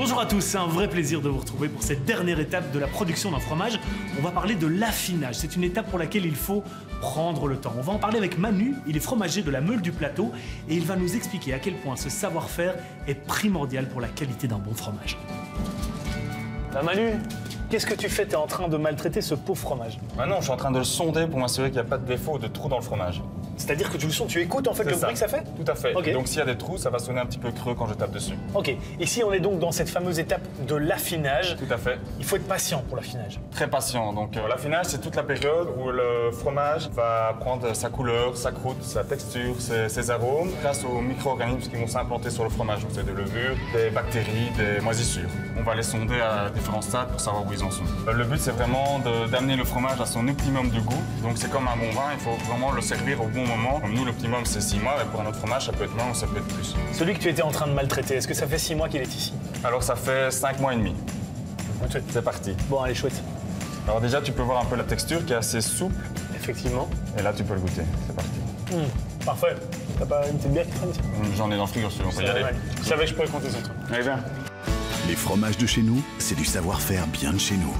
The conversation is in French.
Bonjour à tous, c'est un vrai plaisir de vous retrouver pour cette dernière étape de la production d'un fromage. On va parler de l'affinage. C'est une étape pour laquelle il faut prendre le temps. On va en parler avec Manu, il est fromager de la Meule du Plateau et il va nous expliquer à quel point ce savoir-faire est primordial pour la qualité d'un bon fromage. Manu, qu'est-ce que tu fais? Tu es en train de maltraiter ce pauvre fromage. Ah non, je suis en train de le sonder pour m'assurer qu'il n'y a pas de défaut ou de trou dans le fromage. C'est-à-dire que tu le sens, tu écoutes en fait le bruit que ça fait? Tout à fait. Okay. Donc s'il y a des trous, ça va sonner un petit peu creux quand je tape dessus. Ok. Ici, on est donc dans cette fameuse étape de l'affinage. Tout à fait. Il faut être patient pour l'affinage. Très patient. Donc l'affinage, c'est toute la période où le fromage va prendre sa couleur, sa croûte, sa texture, ses arômes, grâce aux micro-organismes qui vont s'implanter sur le fromage. Donc c'est des levures, des bactéries, des moisissures. On va les sonder à différents stades pour savoir où ils en sont. Le but, c'est vraiment d'amener le fromage à son optimum de goût. Donc c'est comme un bon vin, il faut vraiment le servir au bon moment. Comme nous, l'optimum, c'est 6 mois, mais pour un autre fromage, ça peut être moins ou ça peut être plus. Celui que tu étais en train de maltraiter, est-ce que ça fait 6 mois qu'il est ici? Alors ça fait 5 mois et demi. C'est parti. Bon, allez, chouette. Alors déjà, tu peux voir un peu la texture qui est assez souple. Effectivement. Et là, tu peux le goûter. C'est parti. Parfait. T'as pas une petite bière qui traîne ici? J'en ai dans le frigo, on peut y aller. Je savais que je pourrais compter sur toi. Allez, viens. Les fromages de chez nous, c'est du savoir-faire bien de chez nous.